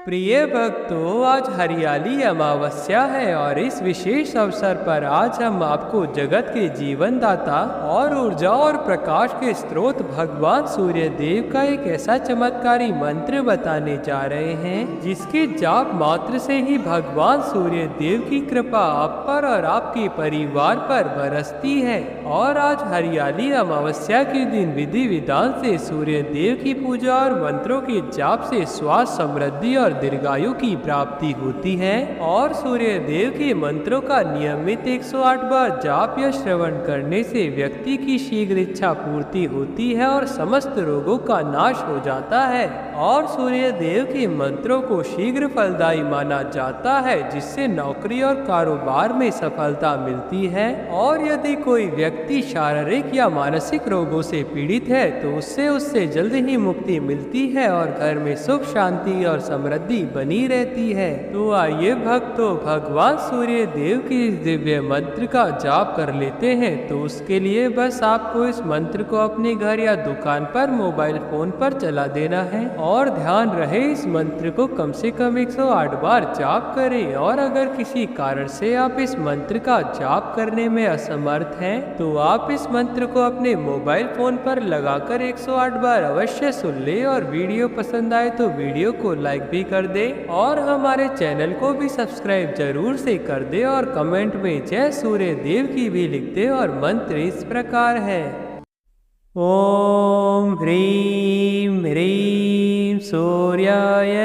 प्रिय भक्तों, आज हरियाली अमावस्या है और इस विशेष अवसर पर आज हम आपको जगत के जीवन दाता और ऊर्जा और प्रकाश के स्रोत भगवान सूर्य देव का एक ऐसा चमत्कारी मंत्र बताने जा रहे हैं जिसके जाप मात्र से ही भगवान सूर्य देव की कृपा आप पर और आपके परिवार पर बरसती है। और आज हरियाली अमावस्या के दिन विधि विधान से सूर्य देव की पूजा और मंत्रों के जाप से स्वास्थ्य, समृद्धि और दीर्घायु की प्राप्ति होती है। और सूर्य देव के मंत्रों का नियमित 108 बार जाप या श्रवण करने से व्यक्ति की शीघ्र इच्छा पूर्ति होती है और समस्त रोगों का नाश हो जाता है। और सूर्य देव के मंत्रों को शीघ्र फलदायी माना जाता है, जिससे नौकरी और कारोबार में सफलता मिलती है। और यदि कोई व्यक्ति शारीरिक या मानसिक रोगों से पीड़ित है तो उससे जल्द ही मुक्ति मिलती है और घर में सुख, शांति और समृद्धि बनी रहती है। तो आइए भक्तों, भगवान सूर्य देव के इस दिव्य मंत्र का जाप कर लेते हैं। तो उसके लिए बस आपको इस मंत्र को अपने घर या दुकान पर मोबाइल फोन पर चला देना है और ध्यान रहे इस मंत्र को कम से कम 108 बार जाप करें। और अगर किसी कारण से आप इस मंत्र का जाप करने में असमर्थ हैं तो आप इस मंत्र को अपने मोबाइल फोन पर लगाकर 108 बार अवश्य सुन ले। और वीडियो पसंद आए तो वीडियो को लाइक भी कर दे और हमारे चैनल को भी सब्सक्राइब जरूर से कर दे और कमेंट में जय सूर्य देव की भी लिख दे। और मंत्र इस प्रकार है। ओम ह्रीं ह्रीं सूर्याय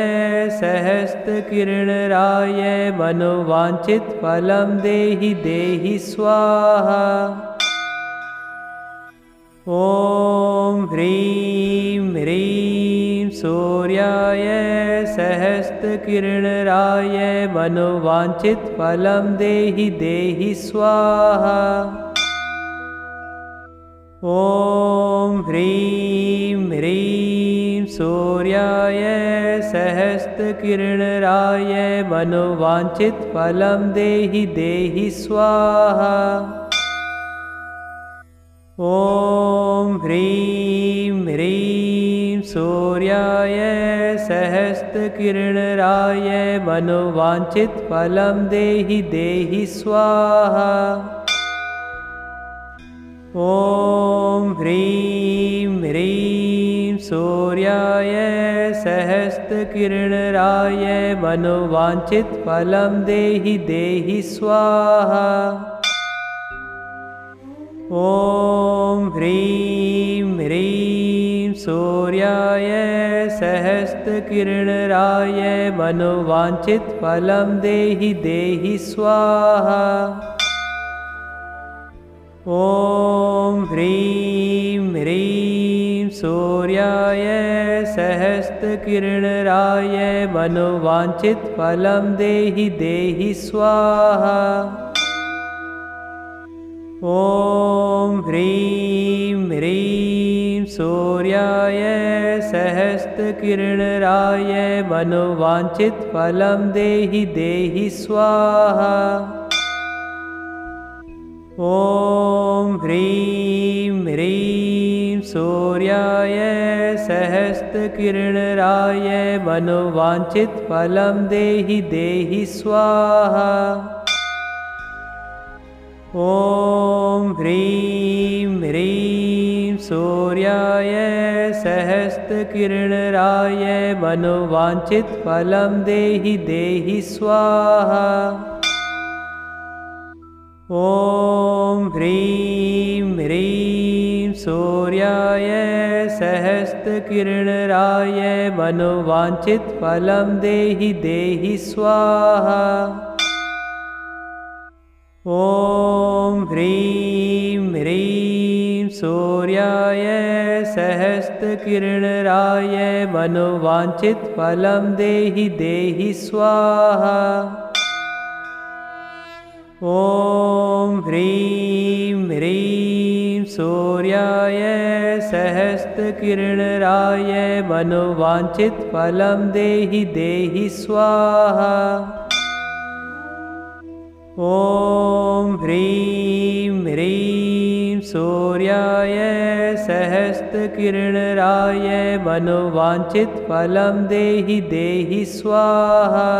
सहस्त्रकिरणराय मनोवांछित फलं देहि देहि स्वाहा। ओम ह्रीं ह्रीं सूर्याय सहस्त्रकिरणराय मनोवांछित फलं देहि देहि स्वाहा। ओम ह्रीं ह्रीं सूर्याय सहस्त्रकिरणराय मनोवांछित फलं देहि देहि स्वाहा। ओम ह्रीं ह्रीं सूर्याय सहस्त्रकिरणराय मनोवांछित फलं देहि देहि स्वाहा। ओम ह्रीं ह्रीं सूर्याय सहस्त्रकिरणराय मनोवांछित फलं देहि देहि स्वाहा। ओम ह्रीं ह्रीं सूर्याय सहस्त्रकिरणराय मनोवांछित फलं देहि देहि स्वाहा। ओम ह्रीं ह्रीं सूर्याय सहस्त्रकिरणराय मनोवांछित फलं देहि देहि स्वाहा। ओम ह्रीं ह्रीं सूर्याय सहस्त्रकिरणराय मनोवांछित फलं देहि देहि स्वाहा। ओम ह्रीं ह्रीं सूर्याय सहस्त्रकिरणराय मनोवांछित फलं देहि देहि स्वाहा। ओम ह्रीं ह्रीं सूर्याय सहस्त्रकिरणराय मनोवांछित फलं देहि देहि स्वाहा। ओम ह्रीं ह्रीं सूर्याय सहस्त्रकिरणराय मनोवांछित फलं देहि देहि स्वाहा। ओम ह्रीं ह्रीं सूर्याय सहस्त्रकिरणराय मनोवांछित फलं देहि देहि स्वाहा। ओम ह्रीं ह्रीं सूर्याय सहस्त्रकिरणराय मनोवांछित फलं देहि देहि स्वाहा। ओम ह्रीं ह्रीं सूर्याय सहस्रकिरणराय मनोवाञ्छितफलं देहि देहि स्वाहा।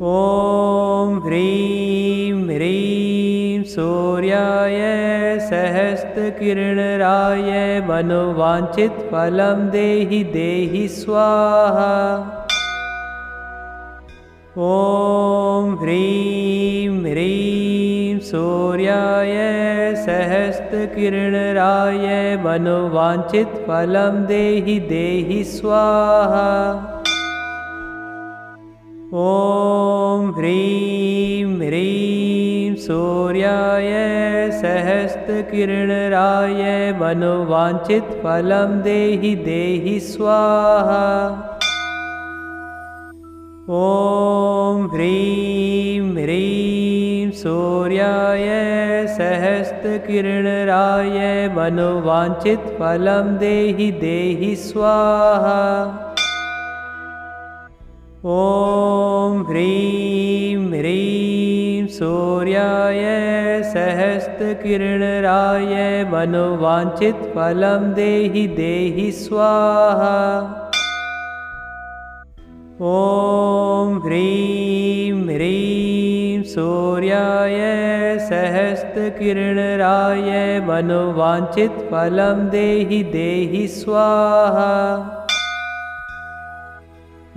ॐ ह्रीं ह्रीं सूर्याय सहस्रकिरणराय मनोवाञ्छितफलं देहि देहि स्वाहा। ॐ ह्रीं ह्रीं सूर्याय सहस्रकिरणराय मनोवाञ्छितफलं देहि देहि स्वाहा। ॐ ह्रीं ह्रीं सूर्याय सहस्रकिरणराय मनोवाञ्छितफलं देहि देहि स्वाहा। ॐ ह्रीं ह्रीं सूर्याय सहस्रकिरणराय मनोवाञ्छितफलं देहि देहि स्वाहा। ॐ ह्रीं ह्रीं सूर्याय सहस्रकिरणराय मनोवाञ्छितफलं देहि देहि स्वाहा। ॐ ह्रीं ह्रीं सूर्याय सहस्रकिरणराय मनोवाञ्छितफलं देहि देहि स्वाहा।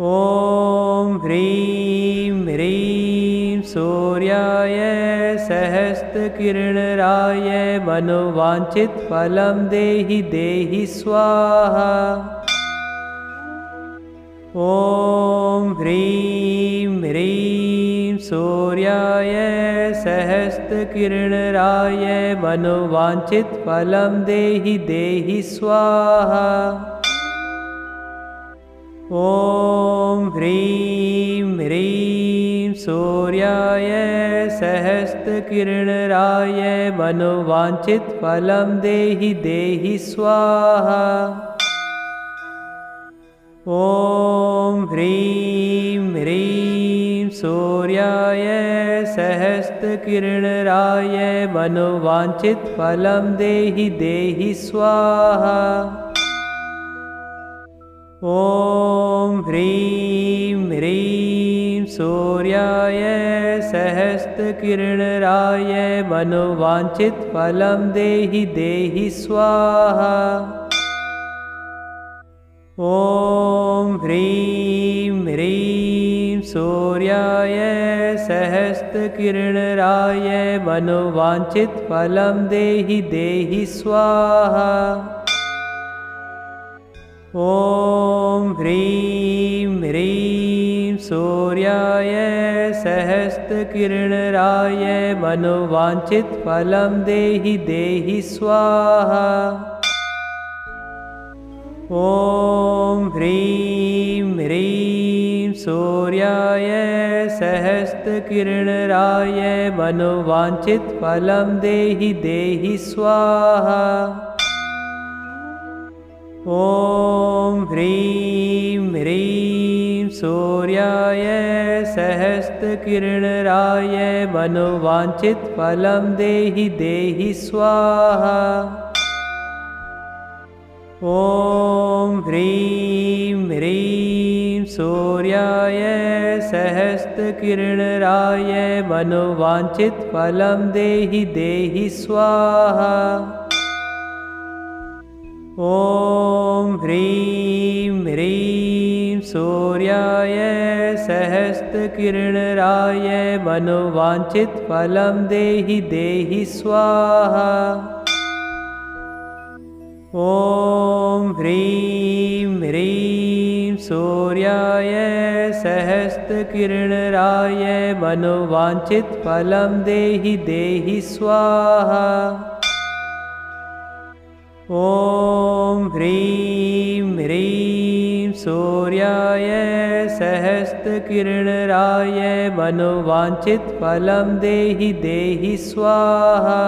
ॐ ह्रीं ह्रीं सूर्याय सहस्रकिरणराय मनोवाञ्छितफलं देहि देहि स्वाहा। ॐ ह्रीं ह्रीं सूर्याय सहस्रकिरणराय मनोवाञ्छितफलं देहि देहि स्वाहा। ॐ ह्रीं ह्रीं सूर्याय सहस्रकिरणराय मनोवाञ्छितफलं देहि देहि स्वाहा। ॐ ह्रीं ह्रीं सूर्याय सहस्रकिरणराय मनोवाञ्छितफलं देहि देहि स्वाहा। ॐ ह्रीं ह्रीं सूर्याय सहस्रकिरणराय मनोवाञ्छितफलं देहि देहि स्वाहा। ॐ ह्रीं ह्रीं सूर्याय सहस्रकिरणराय मनोवाञ्छितफलं देहि देहि स्वाहा। ॐ ह्रीं ह्रीं सूर्याय सहस्रकिरणराय मनोवाञ्छितफलं देहि देहि स्वाहा। ॐ ह्रीं ह्रीं सूर्याय सहस्रकिरणराय मनोवाञ्छितफलं देहि देहि स्वाहा। ॐ ह्रीं ह्रीं सूर्याय सहस्रकिरणराय मनोवाञ्छितफलं देहि देहि स्वाहा। ॐ ह्रीं ह्रीं सूर्याय सहस्रकिरणराय मनोवाञ्छितफलं देहि देहि स्वाहा। ॐ ह्रीं ह्रीं सूर्याय सहस्रकिरणराय मनोवाञ्छितफलं देहि देहि स्वाहा। ॐ ह्रीं ह्रीं सूर्याय सहस्रकिरणराय मनोवाञ्छितफलं देहि देहि स्वाहा। ॐ ह्रीं ह्रीं सूर्याय सहस्रकिरणराय मनोवाञ्छितफलं देहि देहि स्वाहा।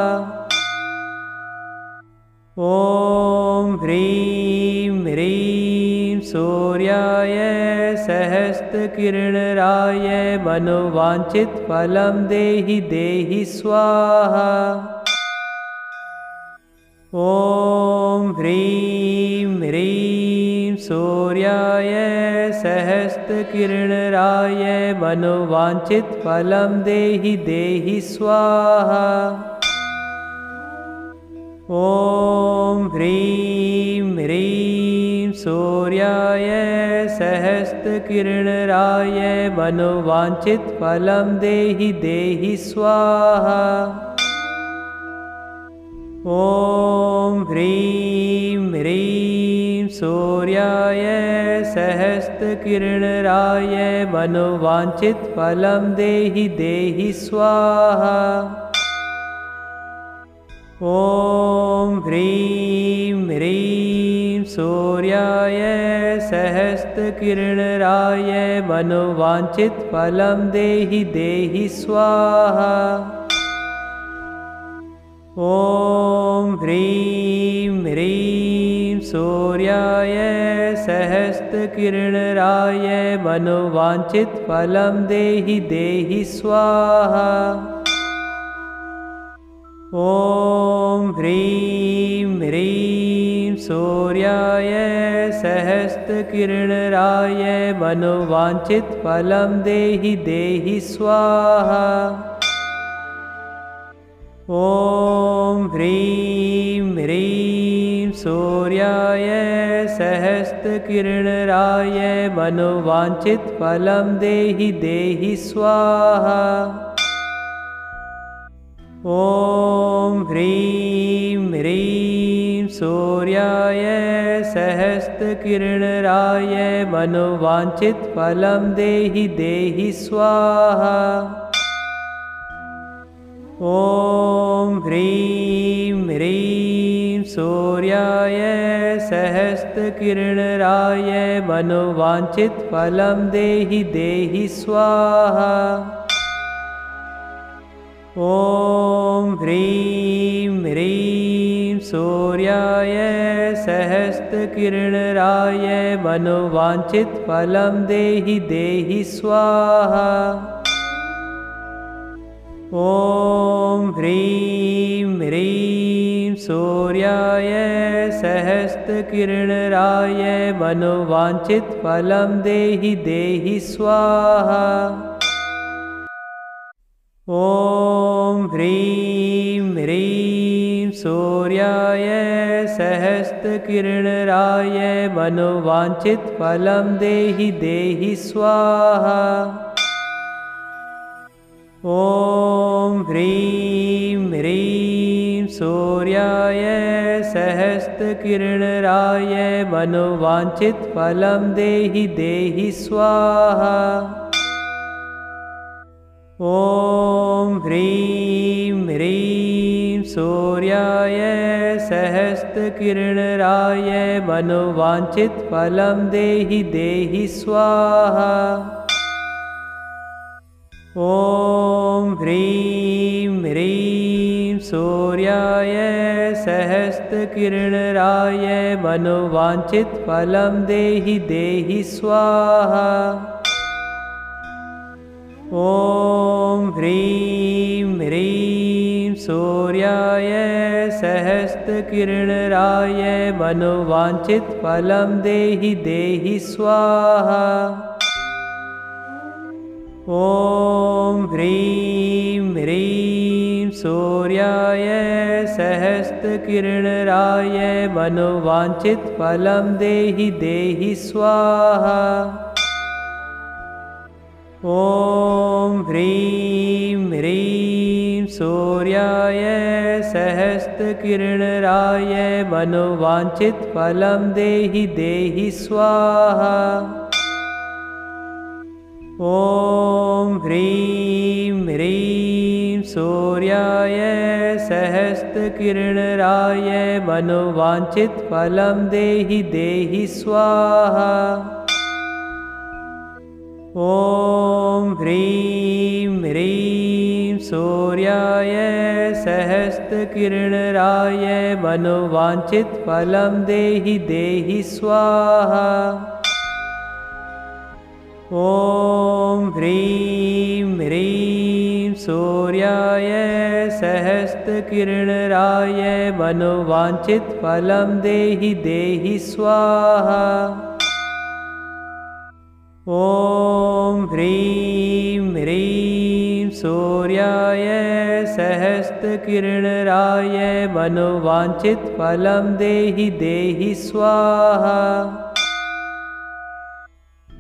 ॐ ह्रीं ह्रीं सूर्याय सहस्रकिरणराय सहस्त्रकिरणराय मनोवाञ्छितफलं देहि देहि स्वाहा। ॐ ह्रीं ह्रीं सूर्याय सहस्त्रकिरणराय मनोवाञ्छितफलं देहि देहि स्वाहा। ॐ ह्रीं ह्रीं सूर्याय सहस्त्रकिरणराय मनोवाञ्छितफलं देहि देहि स्वाहा। ॐ ह्रीं ह्रीं सूर्याय सहस्त्रकिरणराय मनोवाञ्छितफलं देहि देहि स्वाहा। ॐ ह्रीं ह्रीं सूर्याय सहस्त्रकिरणराय मनोवाञ्छितफलं देहि देहि स्वाहा। ॐ ह्रीं ह्रीं सूर्याय सहस्त्रकिरणराय मनोवाञ्छितफलं देहि देहि स्वाहा। ॐ ह्रीं ह्रीं सूर्याय सहस्त्रकिरणराय मनोवाञ्छितफलं देहि देहि स्वाहा। ॐ ह्रीं ह्रीं सूर्याय सहस्त्रकिरणराय मनोवाञ्छितफलं देहि देहि स्वाहा। ॐ ह्रीं ह्रीं सूर्याय सहस्त्रकिरणराय मनोवाञ्छितफलं देहि देहि स्वाहा। ॐ ह्रीं ह्रीं सूर्याय सहस्त्रकिरणराय मनोवाञ्छितफलं देहि देहि स्वाहा। ॐ ह्रीं ह्रीं सूर्याय सहस्त्रकिरणराय मनोवाञ्छितफलं देहि देहि स्वाहा। ॐ ह्रीं ह्रीं सूर्याय सहस्त्रकिरणराय मनोवाञ्छितफलं देहि देहि स्वाहा। ॐ ह्रीं ह्रीं सूर्याय सहस्त्रकिरणराय मनोवाञ्छितफलं देहि देहि स्वाहा। ॐ ह्रीं ह्रीं सूर्याय सहस्त्रकिरणराय मनोवाञ्छितफलं देहि देहि स्वाहा। ॐ ह्रीं ह्रीं सूर्याय सहस्त्रकिरणराय मनोवाञ्छितफलं देहि देहि स्वाहा। ॐ ह्रीं ह्रीं सूर्याय सहस्त्रकिरणराय मनोवाञ्छितफलं देहि देहि स्वाहा। ॐ ह्रीं ह्रीं सूर्याय सहस्त्रकिरणराय मनोवाञ्छितफलं देहि देहि स्वाहा। ॐ ह्रीं ह्रीं सूर्याय सहस्त्रकिरणराय मनोवाञ्छितफलं देहि देहि स्वाहा। ॐ ह्रीं ह्रीं सूर्याय सहस्त्रकिरणराय मनोवाञ्छितफलं देहि देहि स्वाहा। ॐ ह्रीं ह्रीं सूर्याय सहस्त्रकिरणराय मनोवाञ्छितफलं देहि देहि स्वाहा। ॐ ह्रीं ह्रीं सूर्याय सहस्त्रकिरणराय मनोवाञ्छितफलं देहि देहि स्वाहा। ॐ ह्रीं ह्रीं सूर्याय सहस्रकिरणराय मनोवाञ्छितफलं देहि देहि स्वाहा। ॐ ह्रीं ह्रीं सूर्याय सहस्रकिरणराय मनोवाञ्छितफलं देहि देहि स्वाहा।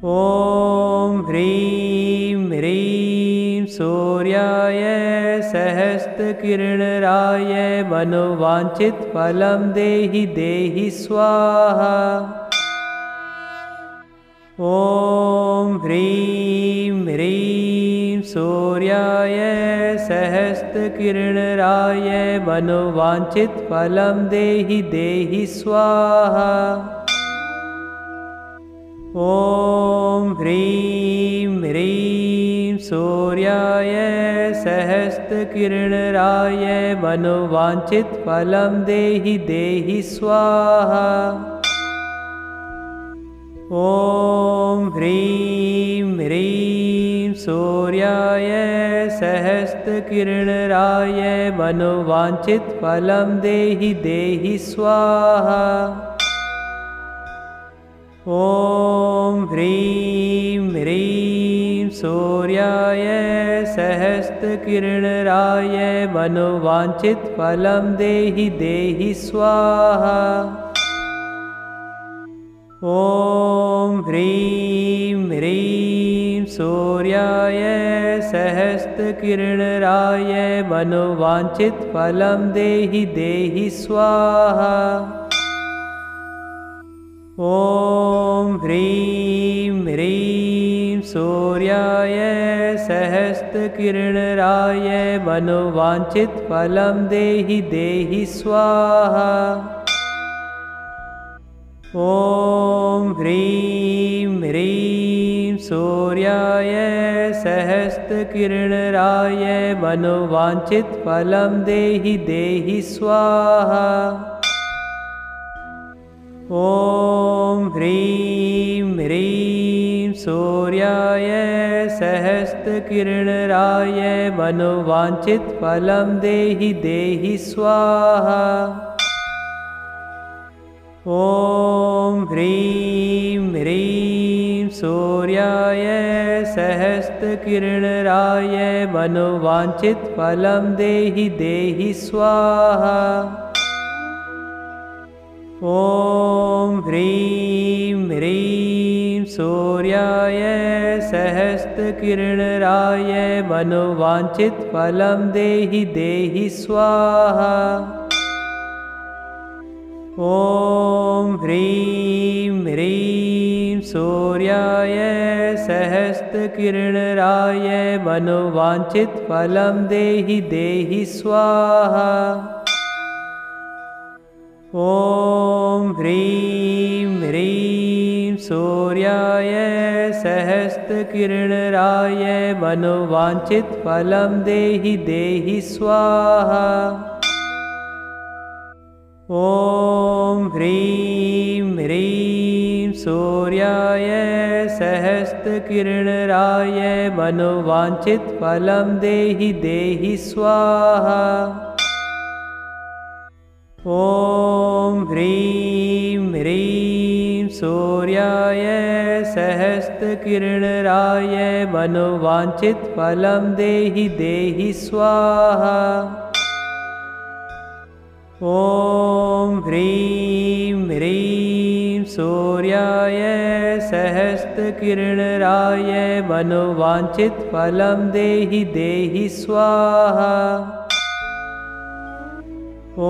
ॐ ह्रीं ह्रीं सूर्याय सहस्रकिरणराय मनोवाञ्छितफलं देहि देहि स्वाहा। ॐ ह्रीं ह्रीं सूर्याय सहस्रकिरणराय मनोवाञ्छितफलं देहि देहि स्वाहा। ॐ ह्रीं ह्रीं सूर्याय सहस्रकिरणराय मनोवाञ्छितफलं देहि देहि स्वाहा। ॐ ह्रीं ह्रीं सूर्याय सहस्रकिरणराय मनोवाञ्छितफलं देहि देहि स्वाहा। ॐ ह्रीं ह्रीं सूर्याय सहस्रकिरणराय मनोवाञ्छितफलं देहि देहि स्वाहा। ॐ ह्रीं ह्रीं सूर्याय सहस्रकिरणराय मनोवाञ्छितफलं देहि देहि स्वाहा। ॐ ह्रीं ह्रीं सूर्याय सहस्रकिरणराय मनोवाञ्छितफलं देहि देहि स्वाहा। ॐ ह्रीं ह्रीं सूर्याय सहस्रकिरणराय मनोवाञ्छितफलं देहि देहि स्वाहा। ॐ ह्रीं ह्रीं सूर्याय सहस्रकिरणराय मनोवाञ्छितफलं देहि देहि स्वाहा। ॐ ह्रीं ह्रीं सूर्याय सहस्रकिरणराय मनोवाञ्छितफलं देहि देहि स्वाहा। ॐ ह्रीं ह्रीं सूर्याय सहस्रकिरणराय मनोवाञ्छितफलं देहि देहि स्वाहा। ॐ ह्रीं ह्रीं सूर्याय सहस्रकिरणराय मनोवाञ्छितफलं देहि देहि स्वाहा। ॐ ह्रीं ह्रीं सूर्याय सहस्रकिरणराय मनोवाञ्छितफलं देहि देहि स्वाहा। ॐ ह्रीं ह्रीं सूर्याय सहस्रकिरणराय मनोवाञ्छितफलं देहि देहि स्वाहा। ॐ ह्रीं ह्रीं सूर्याय सहस्रकिरणराय मनोवाञ्छितफलं देहि देहि स्वाहा। ॐ ह्रीं ह्रीं सूर्याय सहस्रकिरणराय मनोवाञ्छितफलं देहि देहि स्वाहा। ॐ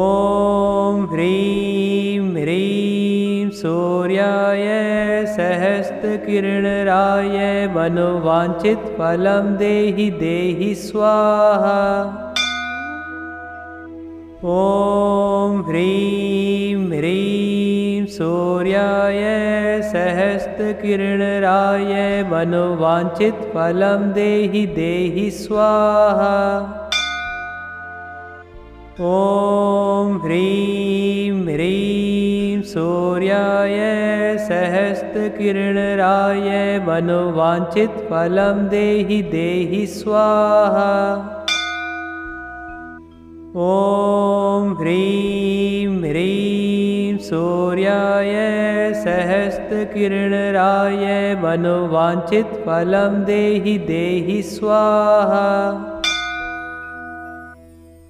ह्रीं ह्रीं सूर्याय सहस्रकिरणराय मनोवाञ्छितफलं देहि देहि स्वाहा। ॐ ह्रीं ह्रीं सूर्याय सहस्रकिरणराय मनोवाञ्छितफलं देहि देहि स्वाहा। ॐ ह्रीं ह्रीं सूर्याय सहस्रकिरणराय मनोवाञ्छितफलं देहि देहि स्वाहा। ॐ ह्रीं ह्रीं सूर्याय सहस्रकिरणराय मनोवाञ्छितफलं देहि देहि स्वाहा।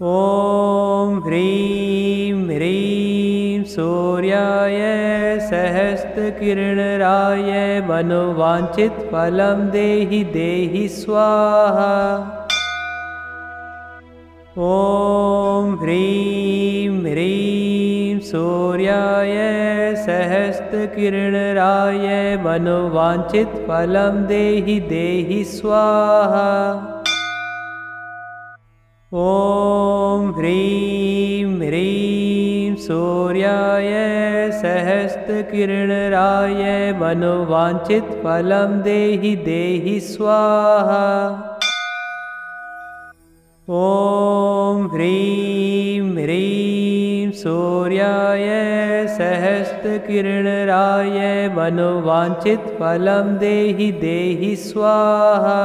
ॐ ह्रीं ह्रीं सूर्याय सहस्रकिरणराय मनोवाञ्छितफलं देहि देहि स्वाहा। ॐ ह्रीं ह्रीं सूर्याय सहस्रकिरणराय मनोवाञ्छितफलं देहि देहि स्वाहा। ॐ ह्रीं ह्रीं सूर्याय सहस्रकिरणराय मनोवाञ्छितफलं देहि देहि स्वाहा। ॐ ह्रीं ह्रीं सूर्याय सहस्रकिरणराय मनोवाञ्छितफलं देहि देहि स्वाहा।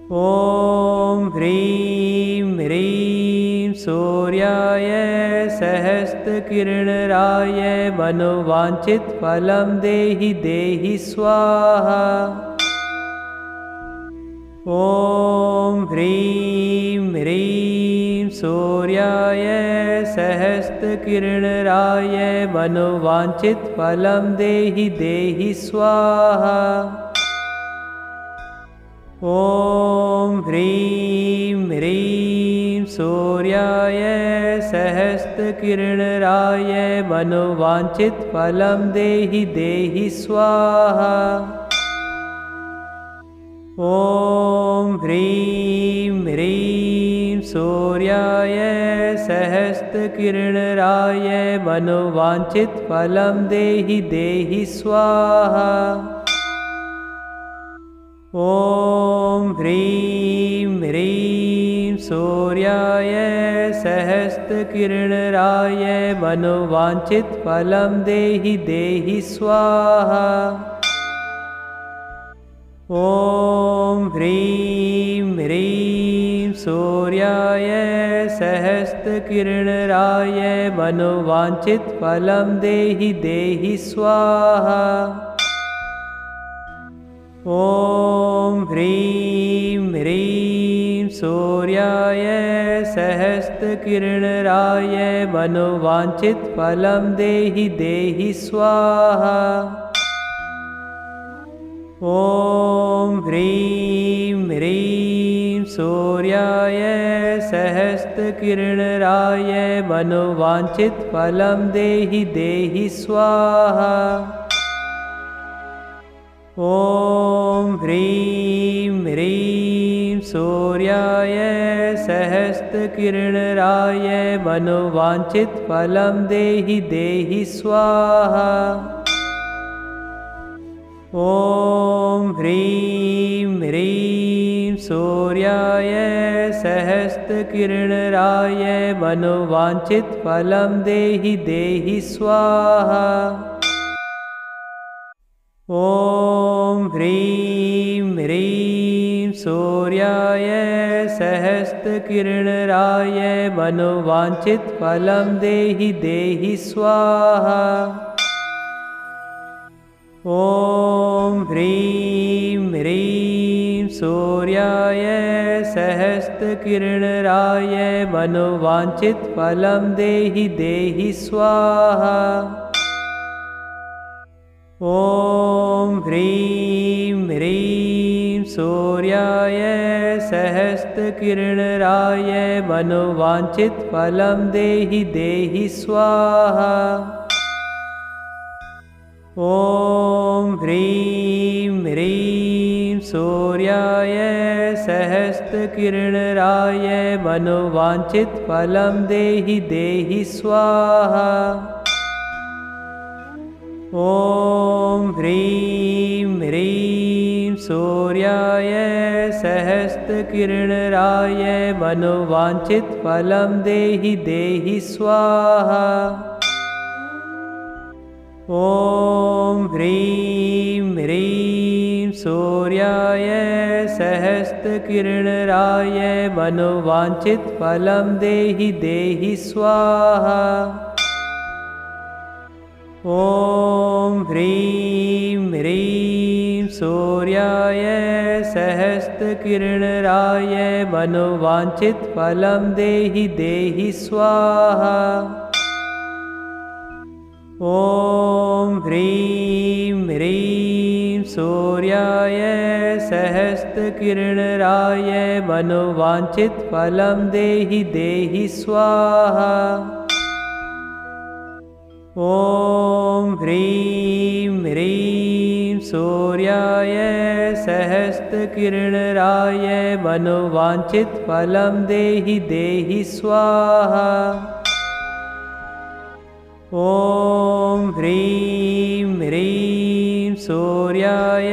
ॐ ह्रीं ह्रीं सूर्याय सहस्रकिरणराय मनोवाञ्छितफलं देहि देहि स्वाहा। ॐ ह्रीं ह्रीं सूर्याय सहस्रकिरणराय मनोवाञ्छितफलं देहि देहि स्वाहा। ॐ ह्रीं ह्रीं सूर्याय सहस्रकिरणराय मनोवाञ्छितफलं देहि देहि स्वाहा। ॐ ह्रीं ह्रीं सूर्याय सहस्रकिरणराय मनोवाञ्छितफलं देहि देहि स्वाहा। ॐ ह्रीं ह्रीं सूर्याय सहस्रकिरणराय मनोवाञ्छितफलं देहि देहि स्वाहा। ॐ ह्रीं ह्रीं सूर्याय सहस्रकिरणराय मनोवाञ्छितफलं देहि देहि स्वाहा। ॐ ह्रीं ह्रीं सूर्याय सहस्रकिरणराय मनोवाञ्छितफलं देहि देहि स्वाहा। ॐ ह्रीं ह्रीं सूर्याय सहस्रकिरणराय मनोवाञ्छितफलं देहि देहि स्वाहा। ॐ ह्रीं ह्रीं सूर्याय सहस्रकिरणराय मनोवाञ्छितफलं देहि देहि स्वाहा। ॐ ह्रीं ह्रीं सूर्याय सहस्रकिरणराय मनोवाञ्छितफलं देहि देहि स्वाहा। ॐ ह्रीं ह्रीं सूर्याय सहस्रकिरणराय मनोवाञ्छितफलं देहि देहि स्वाहा। ॐ ह्रीं ह्रीं सूर्याय सहस्रकिरणराय मनोवाञ्छितफलं देहि देहि स्वाहा। ॐ ह्रीं ह्रीं सूर्याय सहस्रकिरणराय मनोवाञ्छितफलं देहि देहि स्वाहा। ॐ ह्रीं ह्रीं सूर्याय सहस्रकिरणराय मनोवाञ्छितफलं देहि देहि स्वाहा। ॐ ह्रीं ह्रीं सूर्याय सहस्रकिरणराय मनोवाञ्छितफलं देहि देहि स्वाहा। ॐ ह्रीं ह्रीं सूर्याय सहस्रकिरणराय मनोवाञ्छितफलं देहि देहि स्वाहा। ॐ ह्रीं ह्रीं सूर्याय सहस्रकिरणराय मनोवाञ्छितफलं देहि देहि स्वाहा। ॐ ह्रीं ह्रीं सूर्याय सहस्रकिरणराय मनोवाञ्छितफलं देहि देहि स्वाहा। ॐ ह्रीं ह्रीं सूर्याय सहस्रकिरणराय मनोवाञ्छितफलं देहि देहि स्वाहा। ॐ ह्रीं ह्रीं सूर्याय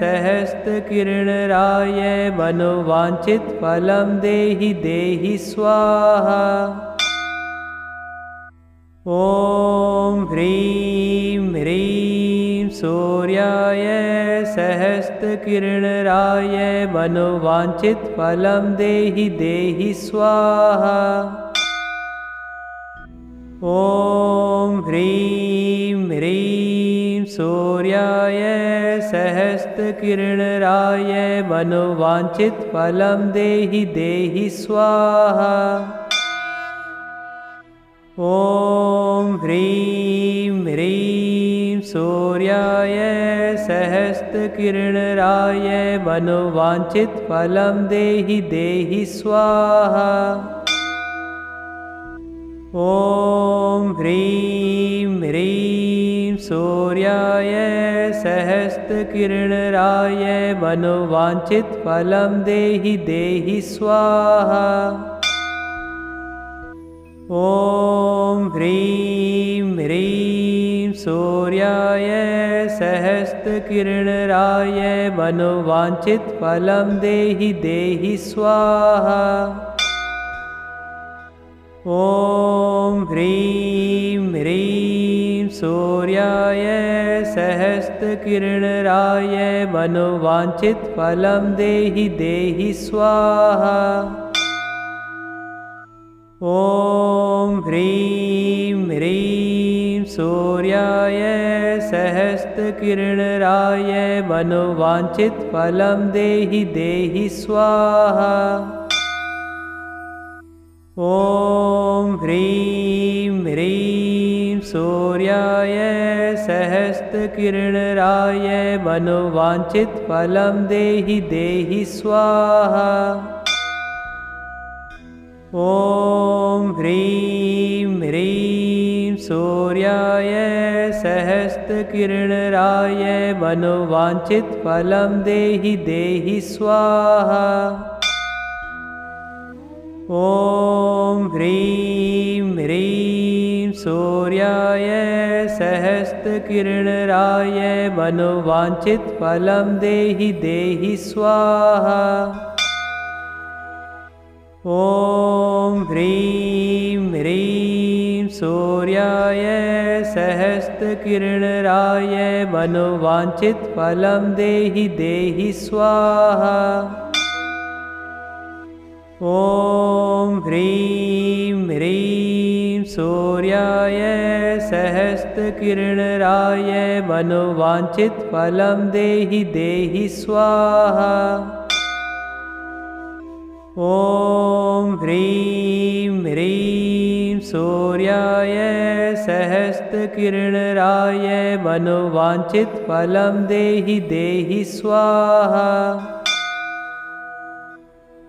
सहस्रकिरणराय मनोवाञ्छितफलं देहि देहि स्वाहा। ॐ ह्रीं ह्रीं सूर्याय सहस्रकिरणराय मनोवाञ्छितफलं देहि देहि स्वाहा। ॐ ह्रीं ह्रीं सूर्याय सहस्रकिरणराय मनोवाञ्छितफलं देहि देहि स्वाहा। ॐ ह्रीं ह्रीं सूर्याय सहस्रकिरणराय मनोवाञ्छितफलं देहि देहि स्वाहा। ॐ ह्रीं ह्रीं सूर्याय सहस्रकिरणराय मनोवाञ्छितफलं देहि देहि स्वाहा। ॐ ह्रीं ह्रीं सूर्याय सहस्रकिरणराय मनोवाञ्छितफलं देहि देहि स्वाहा। ॐ ह्रीं ह्रीं सूर्याय सहस्रकिरणराय मनोवाञ्छितफलं देहि देहि स्वाहा। ॐ ह्रीं ह्रीं सूर्याय सहस्रकिरणराय मनोवाञ्छितफलं देहि देहि स्वाहा। ॐ ह्रीं ह्रीं सूर्याय सहस्रकिरणराय मनोवाञ्छितफलं देहि देहि स्वाहा। ॐ ह्रीं ह्रीं सूर्याय सहस्रकिरणराय मनोवाञ्छितफलं देहि देहि स्वाहा। ॐ ह्रीं ह्रीं सूर्याय सहस्रकिरणराय मनोवाञ्छितफलं देहि देहि स्वाहा। ॐ ह्रीं ह्रीं सूर्याय सहस्रकिरणराय मनोवाञ्छितफलं देहि देहि स्वाहा। ॐ ह्रीं ह्रीं सूर्याय सहस्रकिरणराय मनोवाञ्छितफलं देहि देहि स्वाहा। ॐ ह्रीं ह्रीं सूर्याय सहस्रकिरणराय मनोवाञ्छितफलं देहि देहि स्वाहा।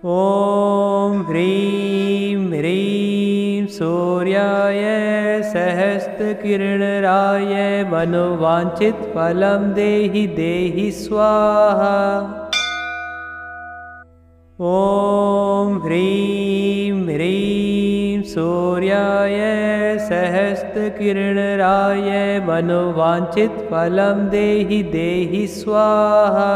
ॐ ह्रीं ह्रीं सूर्याय सहस्रकिरणराय मनोवाञ्छितफलं देहि देहि स्वाहा। ॐ ह्रीं ह्रीं सूर्याय सहस्रकिरणराय मनोवाञ्छितफलं देहि देहि स्वाहा।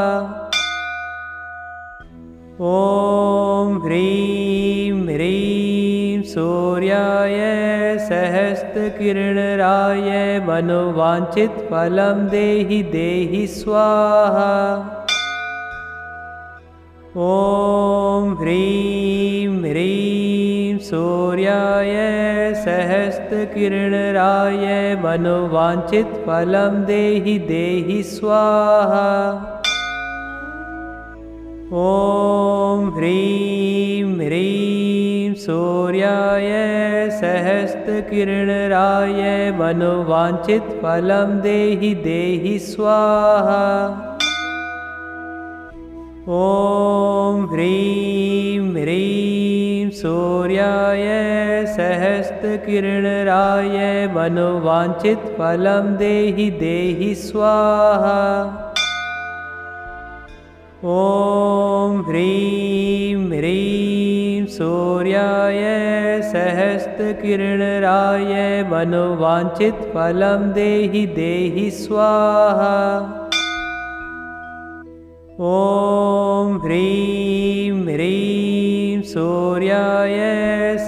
ॐ ह्रीं ह्रीं सूर्याय सहस्रकिरणराय मनोवाञ्छितफलं देहि देहि स्वाहा। ॐ ह्रीं ह्रीं सूर्याय सहस्रकिरणराय मनोवाञ्छितफलं देहि देहि स्वाहा। ॐ ह्रीं ह्रीं सूर्याय सहस्रकिरणराय मनोवाञ्छितफलं देहि देहि स्वाहा। ॐ ह्रीं ह्रीं सूर्याय सहस्रकिरणराय मनोवाञ्छितफलं देहि देहि स्वाहा। ॐ ह्रीं ह्रीं सूर्याय सहस्रकिरणराय मनोवाञ्छितफलं देहि देहि स्वाहा। ॐ ह्रीं ह्रीं सूर्याय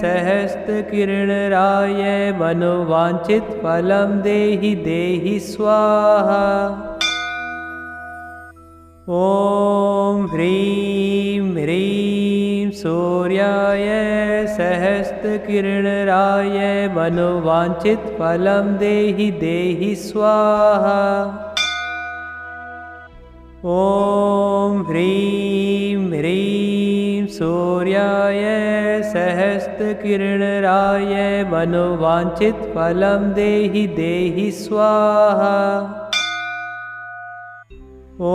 सहस्रकिरणराय मनोवाञ्छितफलं देहि देहि स्वाहा। ॐ ह्रीं ह्रीं सूर्याय सहस्रकिरणराय मनोवाञ्छितफलं देहि देहि स्वाहा। ॐ ह्रीं ह्रीं सूर्याय सहस्रकिरणराय मनोवाञ्छितफलं देहि देहि स्वाहा। ॐ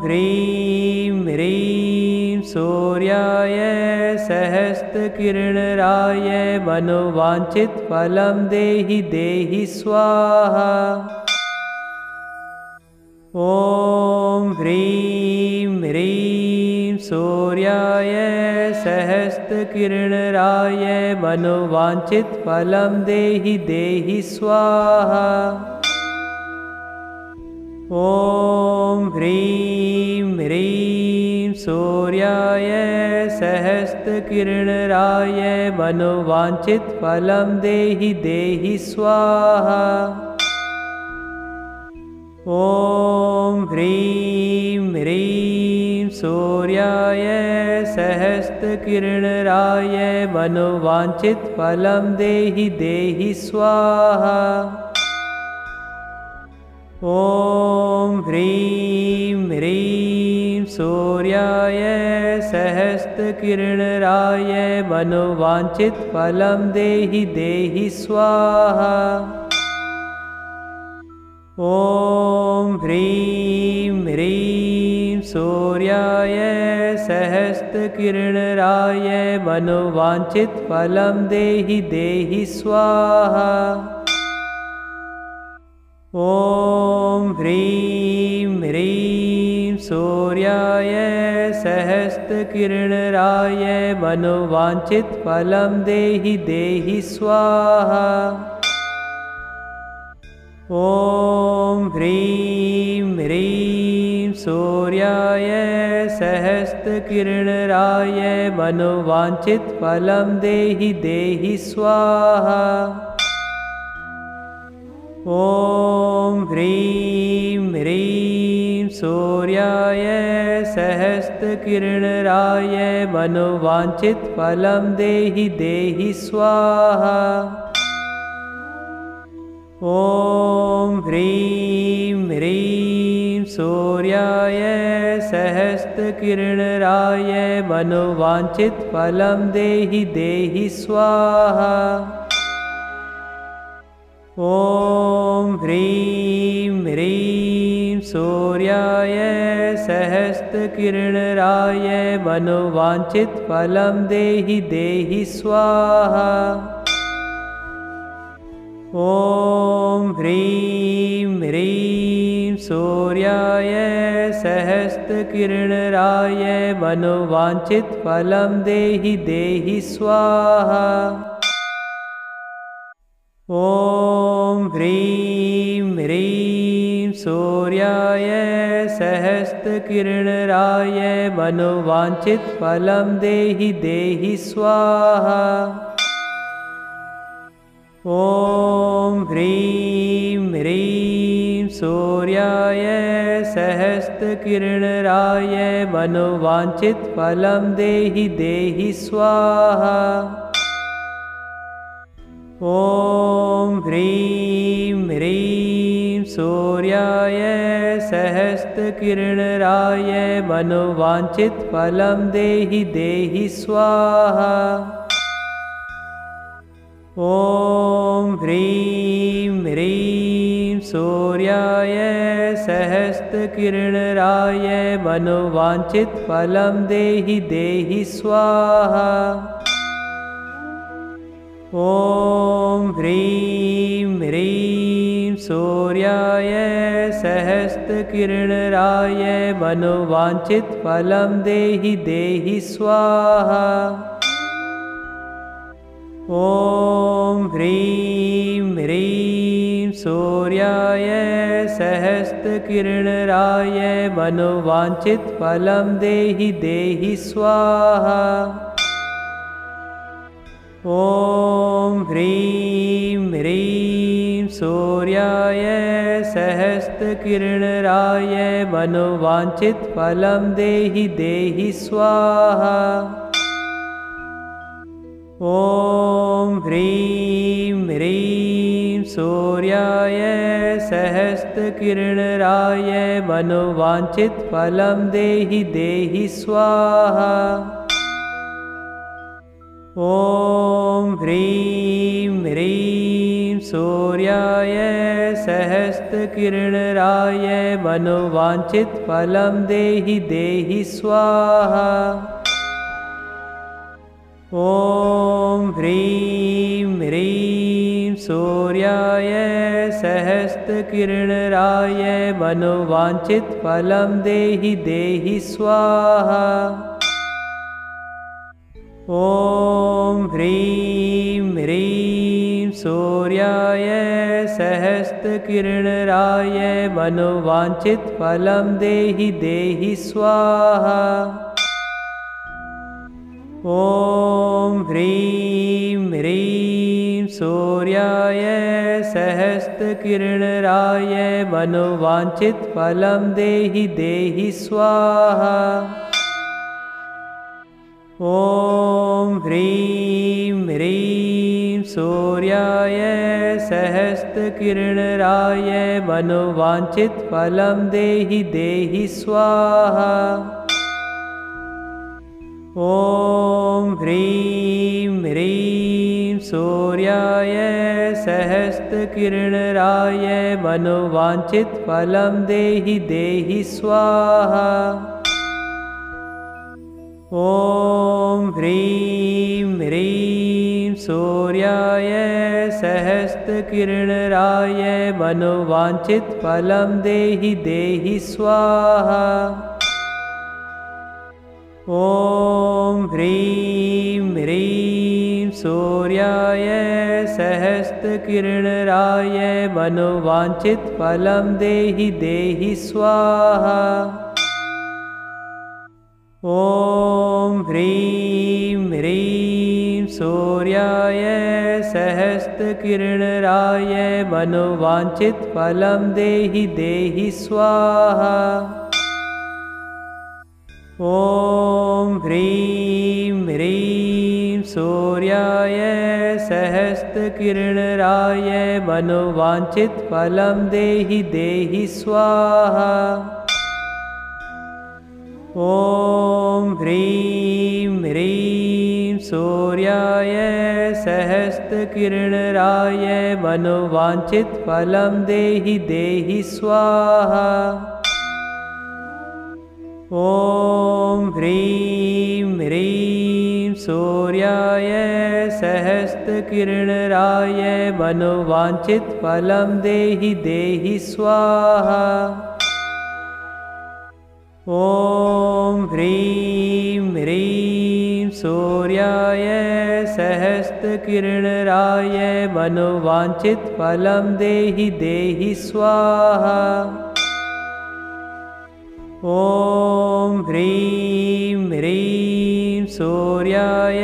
ह्रीं ह्रीं सूर्याय सहस्रकिरणराय मनोवाञ्छितफलं देहि देहि स्वाहा। ॐ ह्रीं ह्रीं सूर्याय सहस्रकिरणराय मनोवाञ्छितफलं देहि देहि स्वाहा। ॐ ह्रीं ह्रीं सूर्याय सहस्रकिरणराय मनोवाञ्छितफलं देहि देहि स्वाहा। ॐ ह्रीं ह्रीं सूर्याय सहस्रकिरणराय मनोवाञ्छितफलं देहि देहि स्वाहा। ॐ ह्रीं ह्रीं सूर्याय सहस्रकिरणराय मनोवाञ्छितफलं देहि देहि स्वाहा। ॐ ह्रीं ह्रीं सूर्याय सहस्रकिरणराय मनोवाञ्छितफलं देहि देहि स्वाहा। ॐ ह्रीं ह्रीं सूर्याय सहस्रकिरणराय मनोवाञ्छितफलं देहि देहि स्वाहा। ॐ ह्रीं ह्रीं सूर्याय सहस्रकिरणराय मनोवाञ्छितफलं देहि देहि स्वाहा। ॐ ह्रीं ह्रीं सूर्याय सहस्रकिरणराय मनोवाञ्छितफलं देहि देहि स्वाहा। ॐ ह्रीं ह्रीं सूर्याय सहस्रकिरणराय मनोवाञ्छितफलं देहि देहि स्वाहा। ॐ ह्रीं ह्रीं सूर्याय सहस्रकिरणराय मनोवाञ्छितफलं देहि देहि स्वाहा। ॐ ह्रीं ह्रीं सूर्याय सहस्रकिरणराय मनोवाञ्छितफलं देहि देहि स्वाहा। ॐ ह्रीं ह्रीं सूर्याय सहस्त्रकिरणराय मनोवाञ्छितफलं देहि देहि स्वाहा। ॐ ह्रीं ह्रीं सूर्याय सहस्त्रकिरणराय मनोवाञ्छितफलं देहि देहि स्वाहा। ॐ ह्रीं ह्रीं सूर्याय सहस्त्रकिरणराय मनोवाञ्छितफलं देहि देहि स्वाहा। ॐ ह्रीं ह्रीं सूर्याय सहस्त्रकिरणराय मनोवाञ्छितफलं देहि देहि स्वाहा। ॐ ह्रीं ह्रीं सूर्याय सहस्त्रकिरणराय मनोवाञ्छितफलं देहि देहि स्वाहा। ॐ ह्रीं ह्रीं सूर्याय सहस्त्रकिरणराय मनोवाञ्छितफलं देहि देहि स्वाहा। ॐ ह्रीं ह्रीं सूर्याय सहस्त्रकिरणराय मनोवाञ्छितफलं देहि देहि स्वाहा। ॐ ह्रीं ह्रीं सूर्याय सहस्त्रकिरणराय मनोवाञ्छितफलं देहि देहि स्वाहा। ॐ ह्रीं ह्रीं सूर्याय सहस्त्रकिरणराय मनोवाञ्छितफलं देहि देहि स्वाहा। ॐ ह्रीं ह्रीं सूर्याय सहस्त्रकिरणराय मनोवाञ्छितफलं देहि देहि स्वाहा। ॐ ह्रीं ह्रीं सूर्याय सहस्त्रकिरणराय मनोवाञ्छितफलं देहि देहि स्वाहा। ॐ ह्रीं ह्रीं सूर्याय सहस्त्रकिरणराय मनोवाञ्छितफलं देहि देहि स्वाहा। ॐ ह्रीं ह्रीं सूर्याय सहस्त्रकिरणराय मनोवाञ्छितफलं देहि देहि स्वाहा। ॐ ह्रीं ह्रीं सूर्याय सहस्त्रकिरणराय मनोवाञ्छितफलं देहि देहि स्वाहा। ॐ ह्रीं ह्रीं सूर्याय सहस्त्रकिरणराय मनोवाञ्छितफलं देहि देहि स्वाहा। ॐ ह्रीं ह्रीं सूर्याय सहस्त्रकिरणराय मनोवाञ्छितफलं देहि देहि स्वाहा। ॐ ह्रीं ह्रीं सूर्याय सहस्त्रकिरणराय मनोवाञ्छितफलं देहि देहि स्वाहा। ॐ ह्रीं ह्रीं सूर्याय सहस्त्रकिरणराय मनोवाञ्छितफलं देहि देहि स्वाहा। ॐ ह्रीं ह्रीं सूर्याय सहस्त्रकिरणराय मनोवाञ्छितफलं देहि देहि स्वाहा। ॐ ह्रीं ह्रीं सूर्याय सहस्त्रकिरणराय मनोवाञ्छितफलं देहि देहि स्वाहा। ॐ ह्रीं ह्रीं सूर्याय सहस्त्रकिरणराय मनोवाञ्छितफलं देहि देहि स्वाहा। ॐ ह्रीं ह्रीं सूर्याय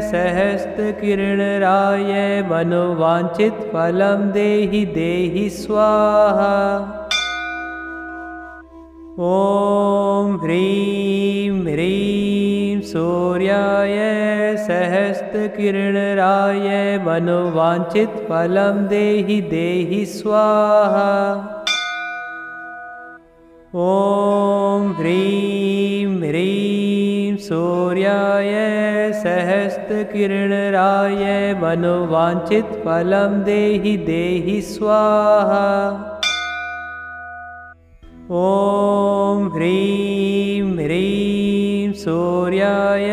सहस्रकिरणराय मनोवाञ्छितफलं देहि देहि स्वाहा। ॐ ह्रीं ह्रीं सूर्याय सहस्रकिरणराय मनोवाञ्छितफलं देहि देहि स्वाहा। ॐ ह्रीं ह्रीं सूर्याय सहस्रकिरणराय मनोवाञ्छितफलं देहि देहि स्वाहा। ॐ ह्रीं ह्रीं सूर्याय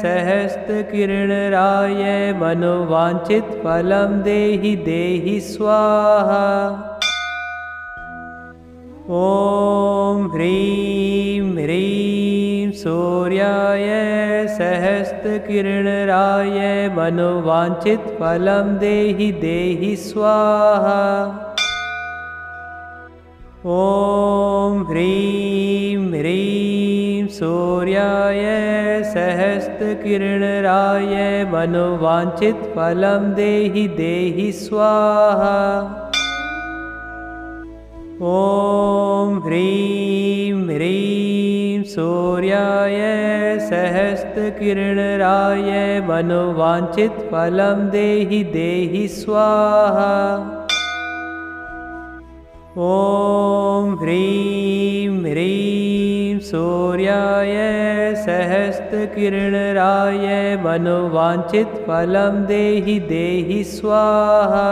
सहस्रकिरणराय मनोवाञ्छितफलं देहि देहि स्वाहा। ॐ ह्रीं ह्रीं सूर्याय सहस्रकिरणराय मनोवाञ्छितफलं देहि देहि स्वाहा। ॐ ह्रीं ह्रीं सूर्याय सहस्रकिरणराय मनोवाञ्छितफलं देहि देहि स्वाहा। ॐ ह्रीं ह्रीं सूर्याय सहस्रकिरणराय मनोवाञ्छितफलं देहि देहि स्वाहा। ॐ ह्रीं ह्रीं सूर्याय सहस्रकिरणराय मनोवाञ्छितफलं देहि देहि स्वाहा।